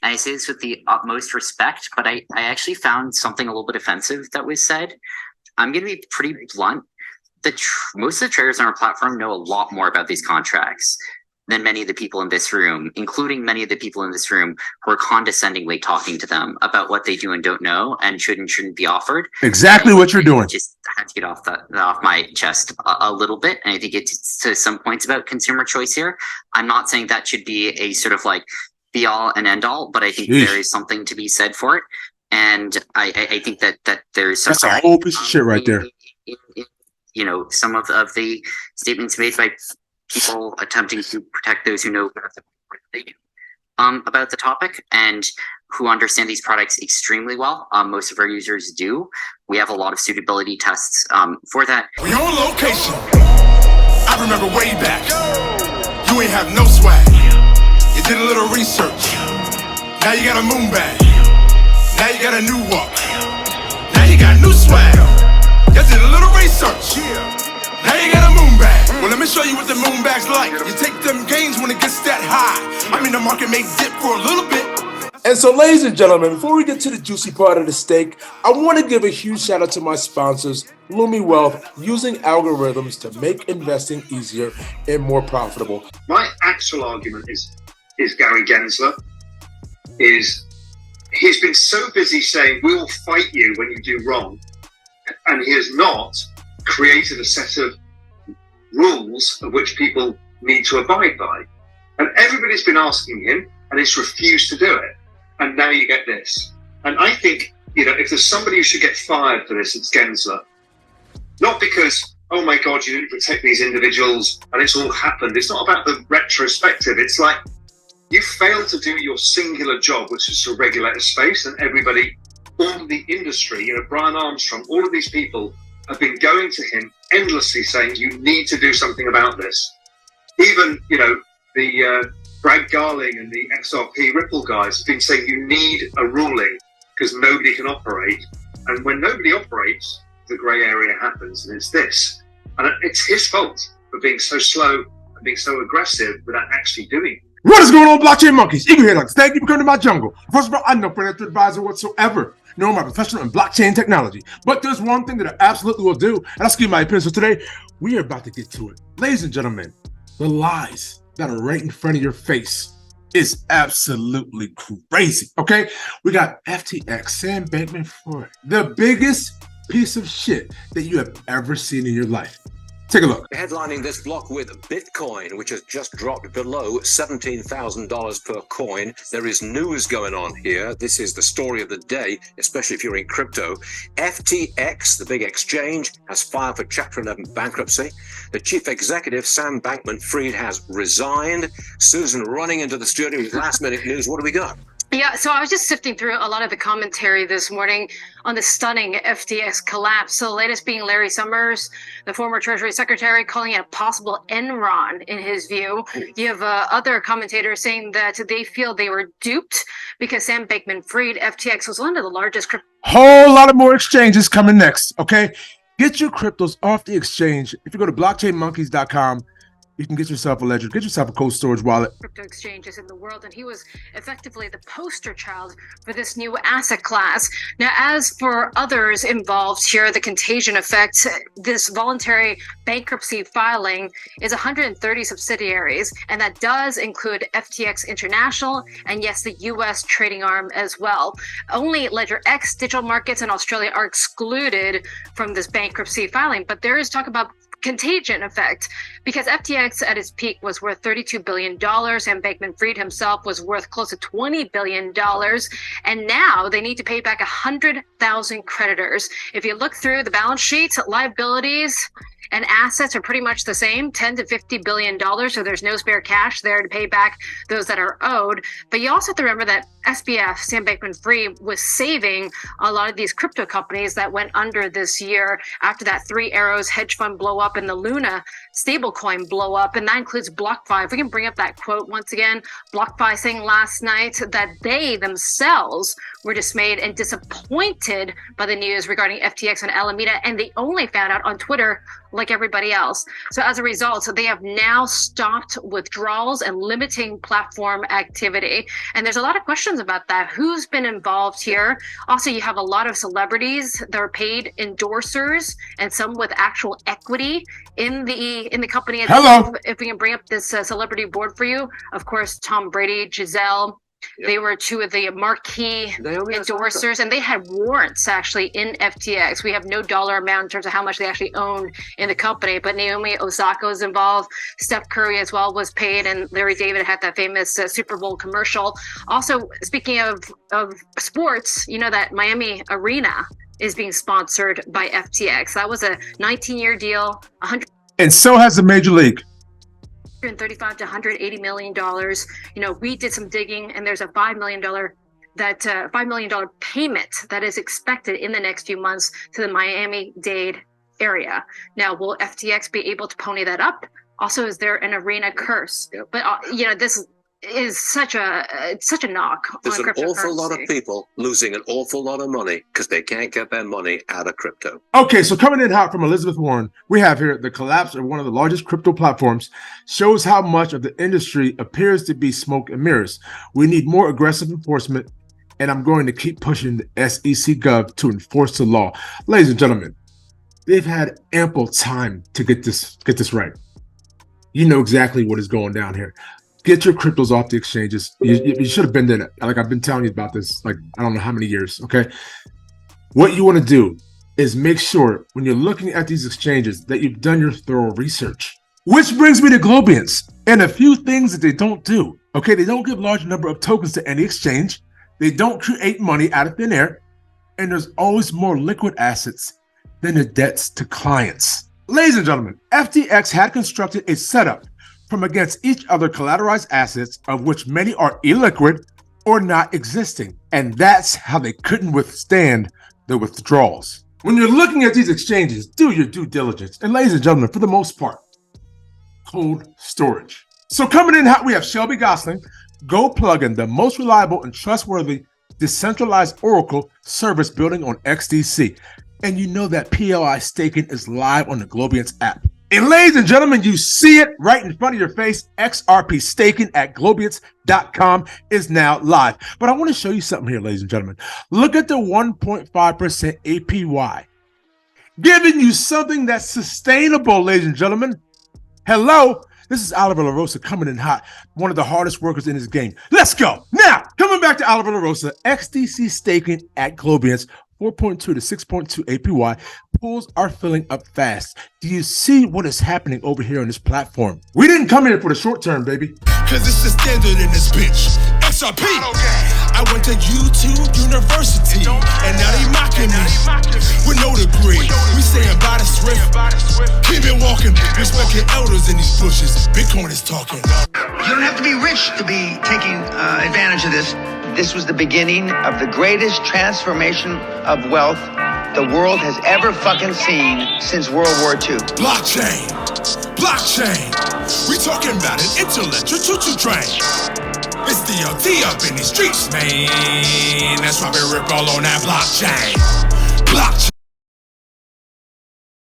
I say this with the utmost respect, but I actually found something a little bit offensive that was said. I'm going to be pretty blunt. Most of the traders on our platform know a lot more about these contracts than many of the people in this room, including many of the people in this room who are condescendingly talking to them about what they do and don't know and shouldn't be offered. Exactly what you're doing. Just had to get off my chest a little bit. And I think it's to some points about consumer choice here. I'm not saying that should be a sort of like be all and end all, but I think there is something to be said for it. And I think that there's some. That's a whole piece of shit right there. You know, some of the statements made by people attempting to protect those who know about the topic and who understand these products extremely well. Most of our users do. We have a lot of suitability tests for that. We on location. I remember way back. You ain't have no swag. You did a little research. Now you got a moon bag. Now you got a new walk. Now you got new swag. You did a little research. Now you got a moon bag. Well, let me show you what the moon bag's like. You take them gains when it gets that high. I mean, the market may dip for a little bit. And so, ladies and gentlemen, before we get to the juicy part of the steak, I want to give a huge shout out to my sponsors, Lumi Wealth, using algorithms to make investing easier and more profitable. My actual argument is Gary Gensler. He's been so busy saying, we'll fight you when you do wrong. And he has not created a set of rules of which people need to abide by. And everybody's been asking him, and he's refused to do it. And now you get this. And I think, if there's somebody who should get fired for this, it's Gensler. Not because, oh my God, you didn't protect these individuals and it's all happened. It's not about the retrospective. It's like you failed to do your singular job, which is to regulate a space, and everybody, all the industry, Brian Armstrong, all of these people have been going to him endlessly saying, you need to do something about this. Even, the Brad Garling and the XRP Ripple guys have been saying you need a ruling because nobody can operate. And when nobody operates, the grey area happens, and it's this. And it's his fault for being so slow and being so aggressive without actually doing it. What is going on, blockchain monkeys? Igor here, thank you for coming to my jungle. First of all, I'm no financial advisor whatsoever. No, I'm a professional in blockchain technology. But there's one thing that I absolutely will do, and I'll give you my opinion. So today, we are about to get to it. Ladies and gentlemen, the lies that are right in front of your face is absolutely crazy, okay? We got FTX, Sam Bankman-Fried, the biggest piece of shit that you have ever seen in your life. Take a look. Headlining this block with Bitcoin, which has just dropped below $17,000 per coin. There is news going on here. This is the story of the day, especially if you're in crypto. FTX, the big exchange, has filed for Chapter 11 bankruptcy. The chief executive, Sam Bankman-Fried, has resigned. Susan running into the studio with last-minute news. What do we got? Yeah, so I was just sifting through a lot of the commentary this morning on the stunning FTX collapse. So the latest being Larry Summers, the former Treasury Secretary, calling it a possible Enron in his view. You have other commentators saying that they feel they were duped because Sam Bankman-Fried, FTX, was one of the largest crypto. Whole lot of more exchanges coming next, okay? Get your cryptos off the exchange. If you go to blockchainmonkeys.com, you can get yourself a ledger, get yourself a cold storage wallet. Crypto exchanges in the world, and he was effectively the poster child for this new asset class. Now, as for others involved here, the contagion effect, this voluntary bankruptcy filing is 130 subsidiaries, and that does include FTX International and, yes, the U.S. trading arm as well. Only Ledger X, digital markets, and Australia are excluded from this bankruptcy filing, but there is talk about contagion effect because FTX at its peak was worth $32 billion and Bankman-Fried himself was worth close to $20 billion. And now they need to pay back 100,000 creditors. If you look through the balance sheets, liabilities and assets are pretty much the same, $10 to $50 billion. So there's no spare cash there to pay back those that are owed. But you also have to remember that SBF, Sam Bankman-Fried, was saving a lot of these crypto companies that went under this year after that Three Arrows hedge fund blow up and the Luna stablecoin blow up. And that includes BlockFi. If we can bring up that quote once again, BlockFi saying last night that they themselves were dismayed and disappointed by the news regarding FTX and Alameda. And they only found out on Twitter like everybody else. So as a result, they have now stopped withdrawals and limiting platform activity. And there's a lot of questions about that. Who's been involved here? Also, you have a lot of celebrities that are paid endorsers and some with actual equity in the company. Hello. If we can bring up this celebrity board for you, of course, Tom Brady, Giselle. Yep. They were two of the marquee endorsers, and they had warrants actually in FTX. We have no dollar amount in terms of how much they actually own in the company, but Naomi Osaka is involved. Steph Curry as well was paid, and Larry David had that famous Super Bowl commercial. Also, speaking of sports, you know that Miami Arena is being sponsored by FTX. That was a 19-year deal, and so has the Major League. $135 to $180 million. You know, we did some digging, and there's a $5 million payment that is expected in the next few months to the Miami-Dade area. Now, will FTX be able to pony that up? Also, is there an arena curse? Yep. But you know, this is such a knock. There's on an awful cryptocurrency. lot of people losing an awful lot of money because they can't get their money out of crypto. Okay, so coming in hot from Elizabeth Warren, we have here the collapse of one of the largest crypto platforms shows how much of the industry appears to be smoke and mirrors. We need more aggressive enforcement, and I'm going to keep pushing the SEC Gov to enforce the law. Ladies and gentlemen, they've had ample time to get this right. You know exactly what is going down here. Get your cryptos off the exchanges. You should have been there. Like I've been telling you about this, like I don't know how many years, okay? What you want to do is make sure when you're looking at these exchanges that you've done your thorough research. Which brings me to Globiance and a few things that they don't do, okay? They don't give large number of tokens to any exchange. They don't create money out of thin air. And there's always more liquid assets than the debts to clients. Ladies and gentlemen, FTX had constructed a setup from against each other collateralized assets, of which many are illiquid or not existing. And that's how they couldn't withstand the withdrawals. When you're looking at these exchanges, do your due diligence. And ladies and gentlemen, for the most part, cold storage. So coming in hot, we have Shelby Gosling, Go Plugin, the most reliable and trustworthy decentralized Oracle service building on XDC. And you know that PLI staking is live on the Globiance app. And ladies and gentlemen, you see it right in front of your face. XRP staking at Globiance.com is now live. But I want to show you something here, ladies and gentlemen. Look at the 1.5% APY. Giving you something that's sustainable, ladies and gentlemen. Hello, this is Oliver LaRosa coming in hot, one of the hardest workers in this game. Let's go. Now, coming back to Oliver LaRosa, XDC staking at Globiance, 4.2 to 6.2 APY. Pools are filling up fast. Do you see what is happening over here on this platform? We didn't come here for the short term, baby. Cause it's the standard in this bitch. XRP. I went to YouTube University, and now they mocking me with no degree. We saying by the swift, keep it walking. Respecting elders in these bushes. Bitcoin is talking. You don't have to be rich to be taking advantage of this. This was the beginning of the greatest transformation of wealth the world has ever fucking seen since World War II. Blockchain. We talking about an intellectual choo-choo train. It's DLT up in these streets, man. That's why we rip all on that blockchain.